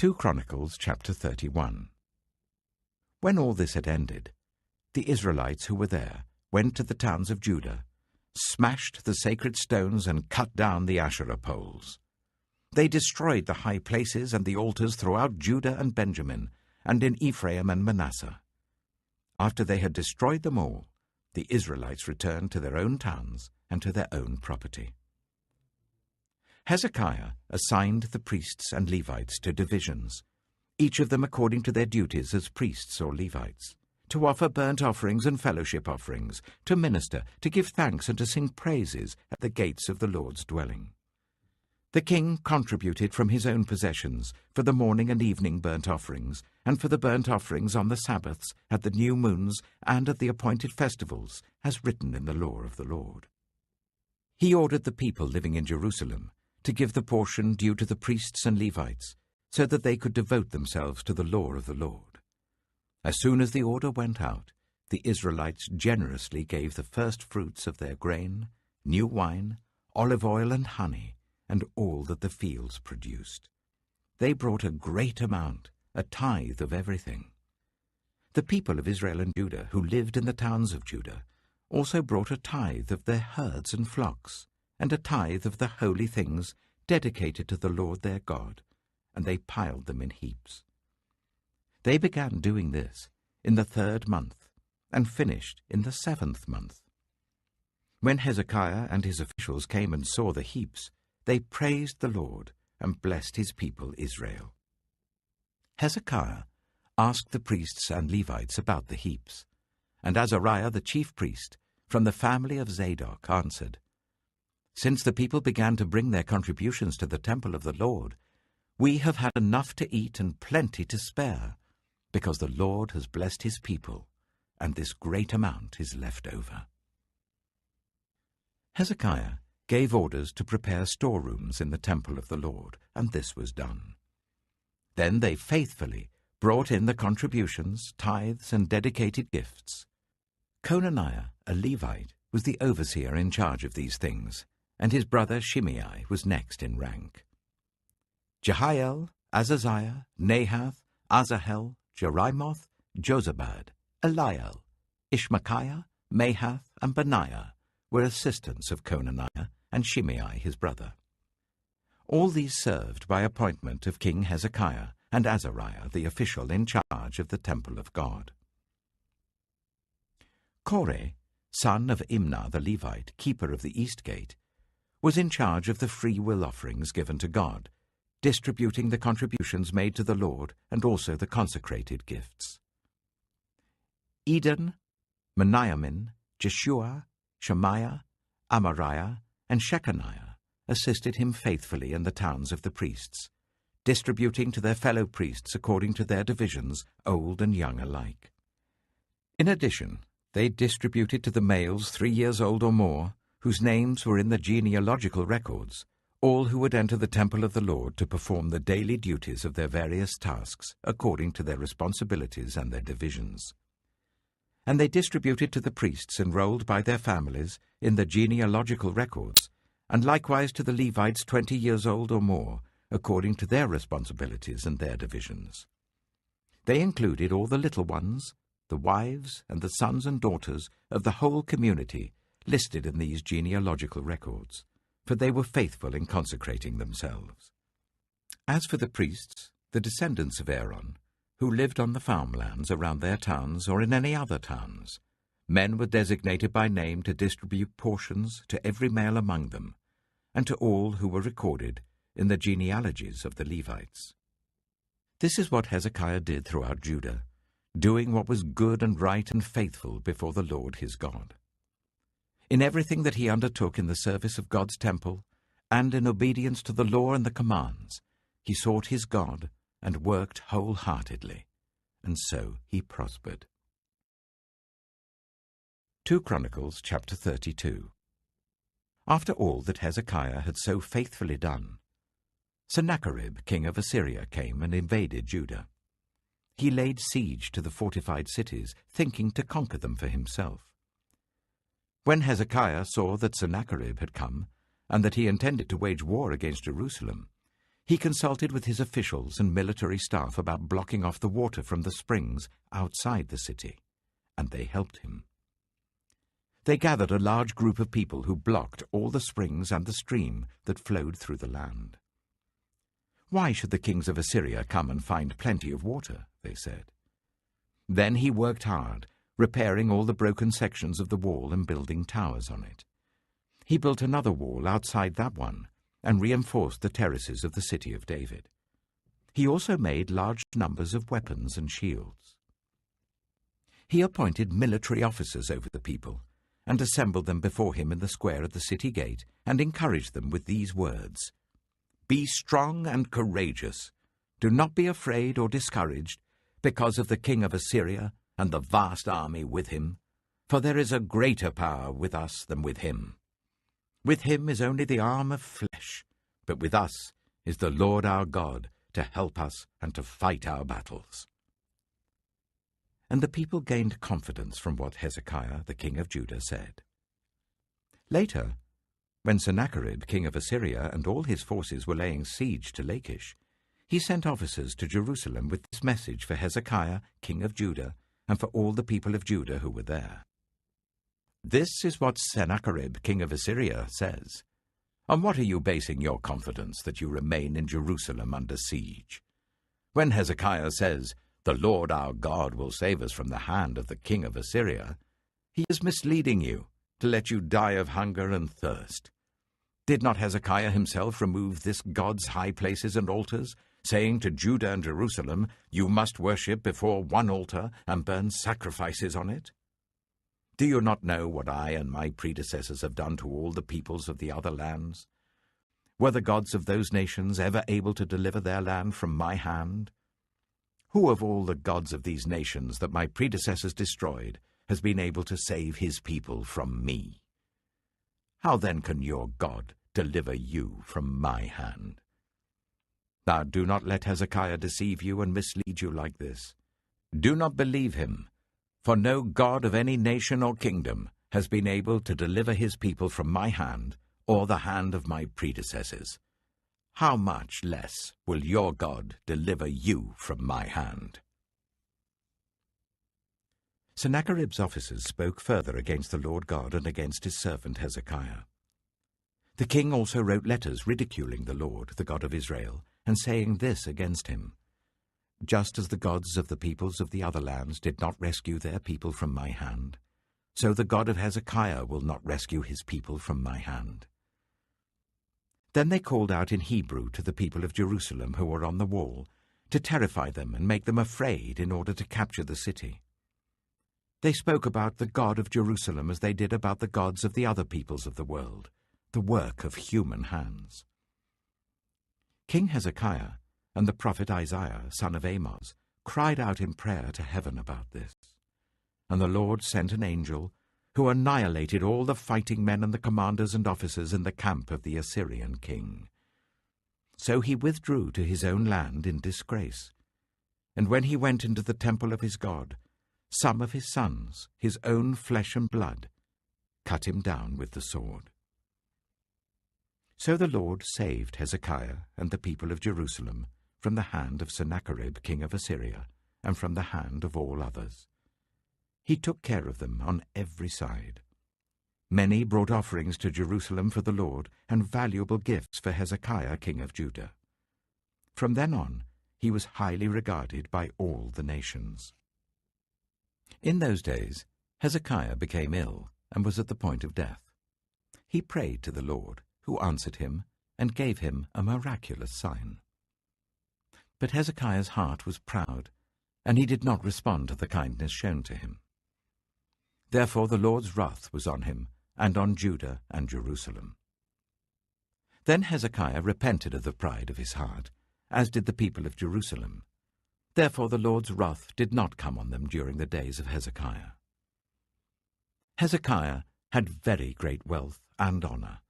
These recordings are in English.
2 Chronicles chapter 31. When all this had ended, the Israelites who were there went to the towns of Judah, smashed the sacred stones and cut down the Asherah poles. They destroyed the high places and the altars throughout Judah and Benjamin, and in Ephraim and Manasseh. After they had destroyed them all, the Israelites returned to their own towns and to their own property. Hezekiah assigned the priests and Levites to divisions, each of them according to their duties as priests or Levites, to offer burnt offerings and fellowship offerings, to minister, to give thanks and to sing praises at the gates of the Lord's dwelling. The king contributed from his own possessions for the morning and evening burnt offerings, and for the burnt offerings on the Sabbaths, at the new moons, and at the appointed festivals, as written in the law of the Lord. He ordered the people living in Jerusalem to give the portion due to the priests and Levites, so that they could devote themselves to the law of the Lord. As soon as the order went out, the Israelites generously gave the first fruits of their grain, new wine, olive oil and honey, and all that the fields produced. They brought a great amount, a tithe of everything. The people of Israel and Judah, who lived in the towns of Judah, also brought a tithe of their herds and flocks, and a tithe of the holy things dedicated to the Lord their God, and they piled them in heaps. They began doing this in the 3rd month, and finished in the 7th month. When Hezekiah and his officials came and saw the heaps, they praised the Lord and blessed his people Israel. Hezekiah asked the priests and Levites about the heaps, and Azariah the chief priest, from the family of Zadok, answered, "Since the people began to bring their contributions to the temple of the Lord, we have had enough to eat and plenty to spare, because the Lord has blessed his people, and this great amount is left over." Hezekiah gave orders to prepare storerooms in the temple of the Lord, and this was done. Then they faithfully brought in the contributions, tithes, and dedicated gifts. Conaniah, a Levite, was the overseer in charge of these things, and his brother Shimei was next in rank. Jehiel, Azaziah, Nahath, Asahel, Jerimoth, Jozabad, Eliel, Ishmachiah, Mahath, and Benaiah were assistants of Conaniah and Shimei his brother. All these served by appointment of King Hezekiah and Azariah the official in charge of the temple of God. Koreh, son of Imnah the Levite, keeper of the east gate, was in charge of the free will offerings given to God, distributing the contributions made to the Lord and also the consecrated gifts. Eden, Meniamin, Jeshua, Shemaiah, Amariah, and Shechaniah assisted him faithfully in the towns of the priests, distributing to their fellow priests according to their divisions, old and young alike. In addition, they distributed to the males 3 years old or more, whose names were in the genealogical records, all who would enter the temple of the Lord to perform the daily duties of their various tasks according to their responsibilities and their divisions. And they distributed to the priests enrolled by their families in the genealogical records, and likewise to the Levites 20 years old or more, according to their responsibilities and their divisions. They included all the little ones, the wives and the sons and daughters of the whole community listed in these genealogical records, for they were faithful in consecrating themselves. As for the priests, the descendants of Aaron, who lived on the farmlands around their towns or in any other towns, men were designated by name to distribute portions to every male among them, and to all who were recorded in the genealogies of the Levites. This is what Hezekiah did throughout Judah, doing what was good and right and faithful before the Lord his God. In everything that he undertook in the service of God's temple, and in obedience to the law and the commands, he sought his God and worked wholeheartedly, and so he prospered. 2 Chronicles chapter 32. After all that Hezekiah had so faithfully done, Sennacherib, king of Assyria, came and invaded Judah. He laid siege to the fortified cities, thinking to conquer them for himself. When Hezekiah saw that Sennacherib had come, and that he intended to wage war against Jerusalem, He consulted with his officials and military staff about blocking off the water from the springs outside the city, and they helped him. They gathered a large group of people who blocked all the springs and the stream that flowed through the land. "Why should the kings of Assyria come and find plenty of water?" they said. Then he worked hard, repairing all the broken sections of the wall and building towers on it. He built another wall outside that one and reinforced the terraces of the city of David. He also made large numbers of weapons and shields. He appointed military officers over the people and assembled them before him in the square at the city gate and encouraged them with these words: "Be strong and courageous. Do not be afraid or discouraged because of the king of Assyria and the vast army with him, for there is a greater power with us than with him. With him is only the arm of flesh, but with us is the Lord our God to help us and to fight our battles." And the people gained confidence from what Hezekiah, the king of Judah, said. Later, when Sennacherib, king of Assyria, and all his forces were laying siege to Lachish, he sent officers to Jerusalem with this message for Hezekiah, king of Judah, and for all the people of Judah who were there. "This is what Sennacherib, king of Assyria, says. On what are you basing your confidence that you remain in Jerusalem under siege? When Hezekiah says, 'The Lord our God will save us from the hand of the king of Assyria,' he is misleading you to let you die of hunger and thirst. Did not Hezekiah himself remove this God's high places and altars, saying to Judah and Jerusalem, 'You must worship before one altar and burn sacrifices on it'? Do you not know what I and my predecessors have done to all the peoples of the other lands? Were the gods of those nations ever able to deliver their land from my hand? Who of all the gods of these nations that my predecessors destroyed has been able to save his people from me? How then can your God deliver you from my hand? Now do not let Hezekiah deceive you and mislead you like this. Do not believe him, for no God of any nation or kingdom has been able to deliver his people from my hand or the hand of my predecessors. How much less will your God deliver you from my hand?" Sennacherib's officers spoke further against the Lord God and against his servant Hezekiah. The king also wrote letters ridiculing the Lord, the God of Israel, and saying this against him: "Just as the gods of the peoples of the other lands did not rescue their people from my hand, so the God of Hezekiah will not rescue his people from my hand." Then they called out in Hebrew to the people of Jerusalem who were on the wall, to terrify them and make them afraid in order to capture the city. They spoke about the God of Jerusalem as they did about the gods of the other peoples of the world, the work of human hands. King Hezekiah and the prophet Isaiah, son of Amoz, cried out in prayer to heaven about this. And the Lord sent an angel who annihilated all the fighting men and the commanders and officers in the camp of the Assyrian king. So he withdrew to his own land in disgrace. And when he went into the temple of his God, some of his sons, his own flesh and blood, cut him down with the sword. So the Lord saved Hezekiah and the people of Jerusalem from the hand of Sennacherib, king of Assyria, and from the hand of all others. He took care of them on every side. Many brought offerings to Jerusalem for the Lord and valuable gifts for Hezekiah, king of Judah. From then on, he was highly regarded by all the nations. In those days, Hezekiah became ill and was at the point of death. He prayed to the Lord, who answered him and gave him a miraculous sign. But Hezekiah's heart was proud, and he did not respond to the kindness shown to him. Therefore the Lord's wrath was on him, and on Judah and Jerusalem. Then Hezekiah repented of the pride of his heart, as did the people of Jerusalem. Therefore the Lord's wrath did not come on them during the days of Hezekiah. Hezekiah had very great wealth and honor,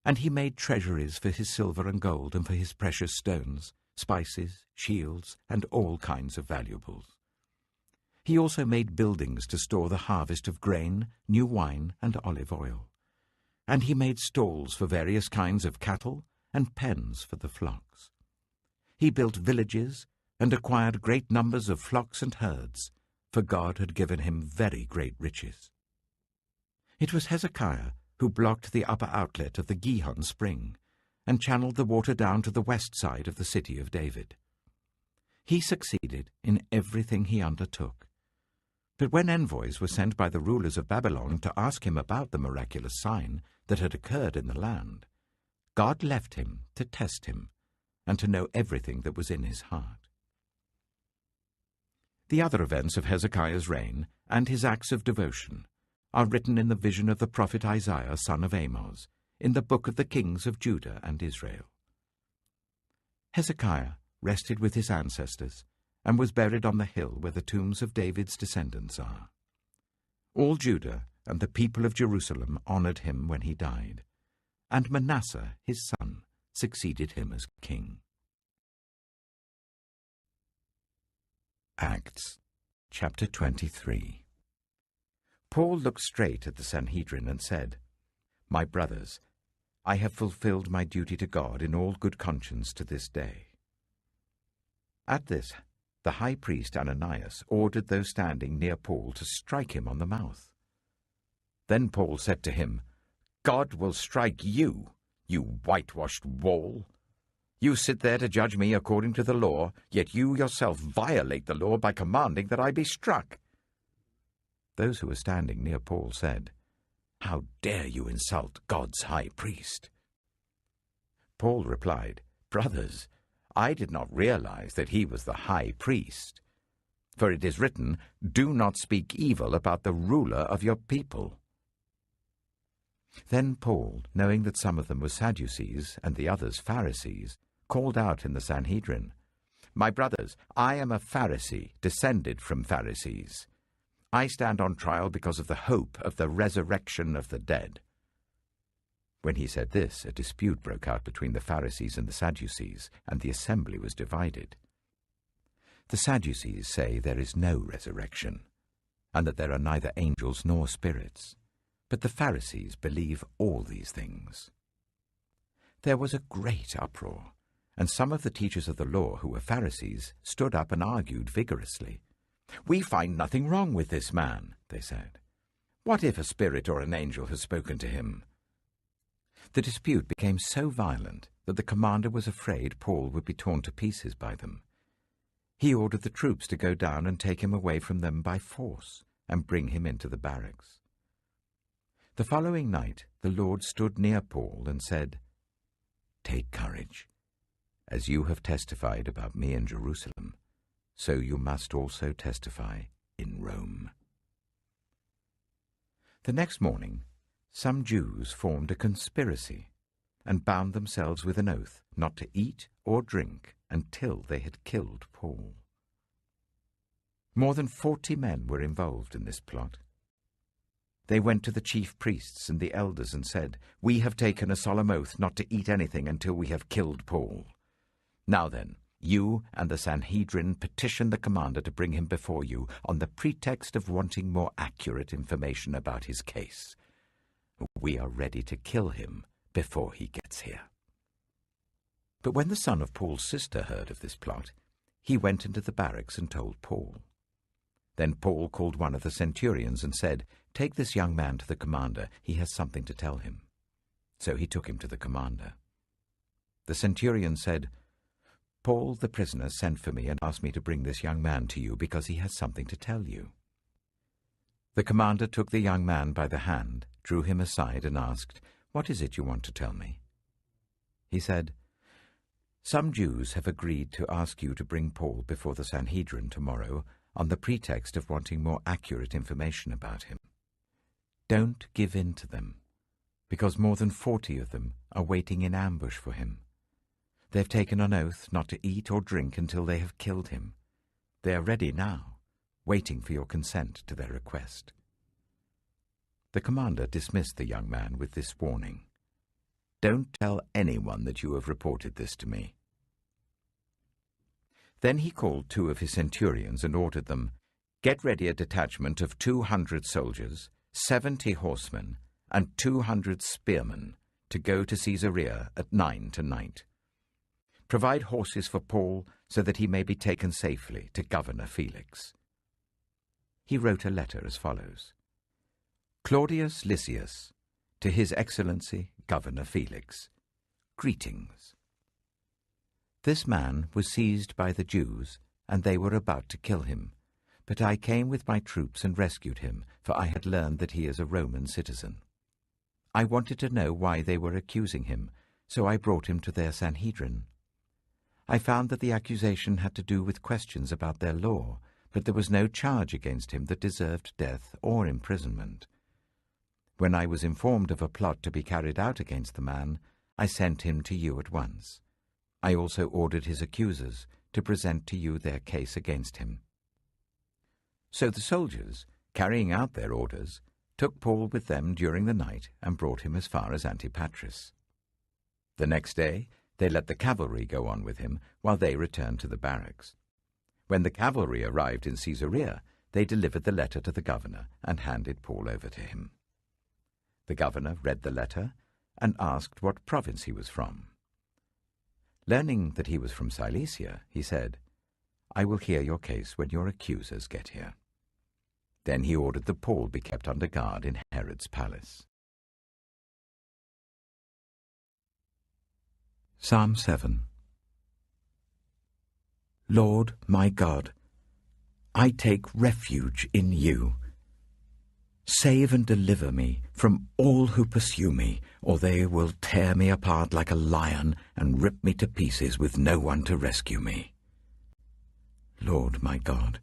and he made treasuries for his silver and gold and for his precious stones, spices, shields, and all kinds of valuables. He also made buildings to store the harvest of grain, new wine, and olive oil. And he made stalls for various kinds of cattle, and pens for the flocks. He built villages and acquired great numbers of flocks and herds, for God had given him very great riches. It was Hezekiah who blocked the upper outlet of the Gihon spring and channeled the water down to the west side of the city of David. He succeeded in everything he undertook. But when envoys were sent by the rulers of Babylon to ask him about the miraculous sign that had occurred in the land, God left him to test him and to know everything that was in his heart. The other events of Hezekiah's reign and his acts of devotion are written in the vision of the prophet Isaiah, son of Amoz, in the book of the kings of Judah and Israel. Hezekiah rested with his ancestors and was buried on the hill where the tombs of David's descendants are. All Judah and the people of Jerusalem honored him when he died, and Manasseh, his son, succeeded him as king. Acts, chapter 23. Paul looked straight at the Sanhedrin and said, "My brothers, I have fulfilled my duty to God in all good conscience to this day." At this, the high priest Ananias ordered those standing near Paul to strike him on the mouth. Then Paul said to him, "God will strike you, you whitewashed wall. You sit there to judge me according to the law, yet you yourself violate the law by commanding that I be struck." Those who were standing near Paul said, "How dare you insult God's high priest?" Paul replied, "Brothers, I did not realize that he was the high priest. For it is written, 'Do not speak evil about the ruler of your people.'" Then Paul, knowing that some of them were Sadducees and the others Pharisees, called out in the Sanhedrin, "My brothers, I am a Pharisee, descended from Pharisees. I stand on trial because of the hope of the resurrection of the dead." When he said this, a dispute broke out between the Pharisees and the Sadducees, and the assembly was divided. The Sadducees say there is no resurrection, and that there are neither angels nor spirits, but the Pharisees believe all these things. There was a great uproar, and some of the teachers of the law who were Pharisees stood up and argued vigorously. "We find nothing wrong with this man," they said. "What if a spirit or an angel has spoken to him?" The dispute became so violent that the commander was afraid Paul would be torn to pieces by them. He ordered the troops to go down and take him away from them by force and bring him into the barracks. The following night the Lord stood near Paul and said, "Take courage. As you have testified about me in Jerusalem, so you must also testify in Rome." The next morning, some Jews formed a conspiracy and bound themselves with an oath not to eat or drink until they had killed Paul. More than 40 men were involved in this plot. They went to the chief priests and the elders and said, "We have taken a solemn oath not to eat anything until we have killed Paul. Now then, you and the Sanhedrin petition the commander to bring him before you on the pretext of wanting more accurate information about his case. We are ready to kill him before he gets here." But when the son of Paul's sister heard of this plot, he went into the barracks and told Paul. Then Paul called one of the centurions and said, "Take this young man to the commander. He has something to tell him." So he took him to the commander. The centurion said, "Paul, the prisoner, sent for me and asked me to bring this young man to you because he has something to tell you." The commander took the young man by the hand, drew him aside and asked, "What is it you want to tell me?" He said, "Some Jews have agreed to ask you to bring Paul before the Sanhedrin tomorrow on the pretext of wanting more accurate information about him. Don't give in to them, because more than 40 of them are waiting in ambush for him. They've taken an oath not to eat or drink until they have killed him. They are ready now, waiting for your consent to their request." The commander dismissed the young man with this warning, "Don't tell anyone that you have reported this to me." Then he called 2 of his centurions and ordered them, "Get ready a detachment of 200 soldiers, 70 horsemen, and 200 spearmen to go to Caesarea at 9 tonight. Provide horses for Paul so that he may be taken safely to Governor Felix." He wrote a letter as follows: "Claudius Lysias, to His Excellency Governor Felix, greetings. This man was seized by the Jews, and they were about to kill him. But I came with my troops and rescued him, for I had learned that he is a Roman citizen. I wanted to know why they were accusing him, so I brought him to their Sanhedrin. I found that the accusation had to do with questions about their law, but there was no charge against him that deserved death or imprisonment. When I was informed of a plot to be carried out against the man, I sent him to you at once. I also ordered his accusers to present to you their case against him." So the soldiers, carrying out their orders, took Paul with them during the night and brought him as far as Antipatris. The next day they let the cavalry go on with him while they returned to the barracks. When the cavalry arrived in Caesarea, they delivered the letter to the governor and handed Paul over to him. The governor read the letter and asked what province he was from. Learning that he was from Cilicia, he said, "I will hear your case when your accusers get here." Then he ordered that Paul be kept under guard in Herod's palace. Psalm 7. Lord, my God, I take refuge in you. Save and deliver me from all who pursue me, or they will tear me apart like a lion and rip me to pieces with no one to rescue me. Lord, my God,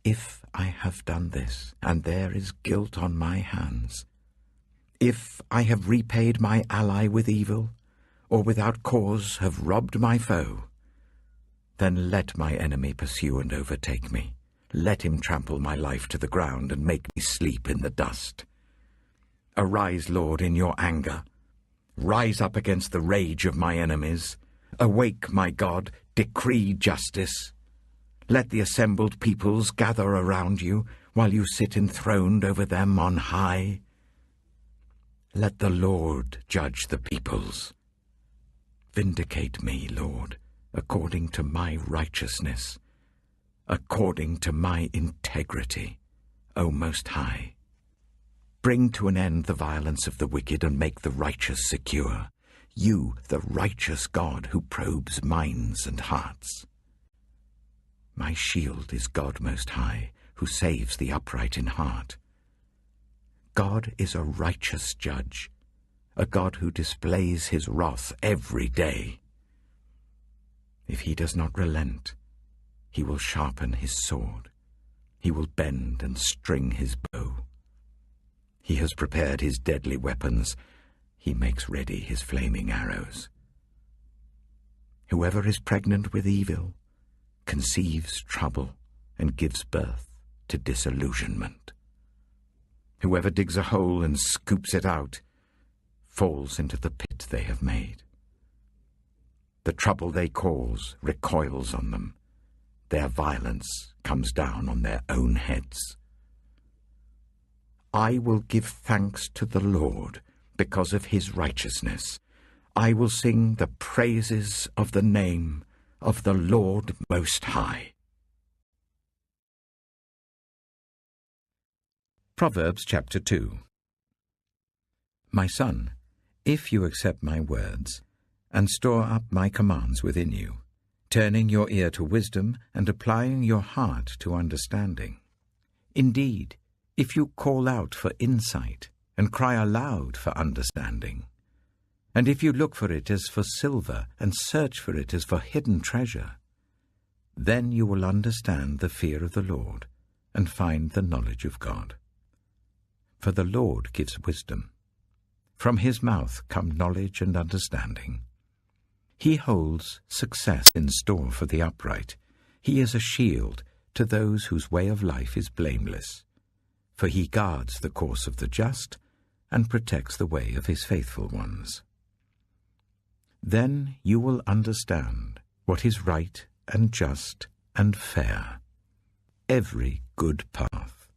if I have done this, and there is guilt on my hands, if I have repaid my ally with evil, or without cause have robbed my foe, then let my enemy pursue and overtake me. Let him trample my life to the ground and make me sleep in the dust. Arise, Lord, in your anger. Rise up against the rage of my enemies. Awake, my God, decree justice. Let the assembled peoples gather around you, while you sit enthroned over them on high. Let the Lord judge the peoples. Vindicate me, Lord, according to my righteousness, according to my integrity, O Most High. Bring to an end the violence of the wicked and make the righteous secure. You, the righteous God who probes minds and hearts. My shield is God Most High, who saves the upright in heart. God is a righteous judge, a God who displays his wrath every day. If he does not relent, he will sharpen his sword. He will bend and string his bow. He has prepared his deadly weapons. He makes ready his flaming arrows. Whoever is pregnant with evil conceives trouble and gives birth to disillusionment. Whoever digs a hole and scoops it out falls into the pit they have made. The trouble they cause recoils on them. Their violence comes down on their own heads. I will give thanks to the Lord because of his righteousness. I will sing the praises of the name of the Lord Most High. Proverbs chapter 2. My son, if you accept my words and store up my commands within you, turning your ear to wisdom and applying your heart to understanding. Indeed, if you call out for insight and cry aloud for understanding, and if you look for it as for silver and search for it as for hidden treasure, then you will understand the fear of the Lord and find the knowledge of God. For the Lord gives wisdom. From his mouth come knowledge and understanding. He holds success in store for the upright. He is a shield to those whose way of life is blameless. For he guards the course of the just and protects the way of his faithful ones. Then you will understand what is right and just and fair, every good path.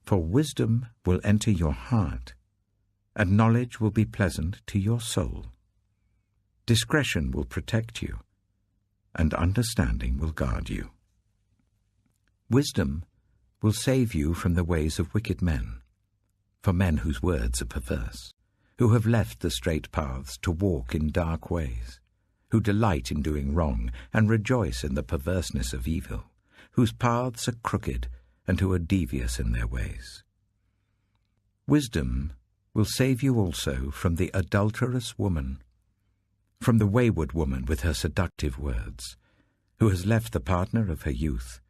For wisdom will enter your heart, and knowledge will be pleasant to your soul. Discretion will protect you, and understanding will guard you. Wisdom will save you from the ways of wicked men, for men whose words are perverse, who have left the straight paths to walk in dark ways, who delight in doing wrong and rejoice in the perverseness of evil, whose paths are crooked and who are devious in their ways. Wisdom will save you also from the adulterous woman, from the wayward woman with her seductive words, who has left the partner of her youth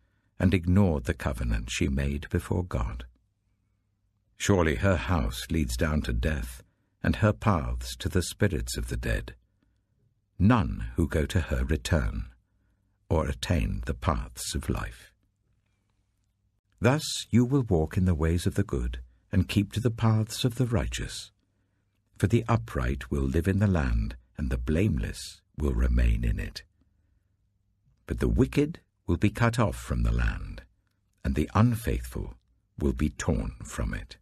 and ignored the covenant she made before God. Surely her house leads down to death, and her paths to the spirits of the dead. None who go to her return, or attain the paths of life. Thus you will walk in the ways of the good, and keep to the paths of the righteous. For the upright will live in the land, and the blameless will remain in it. But the wicked will be cut off from the land, and the unfaithful will be torn from it.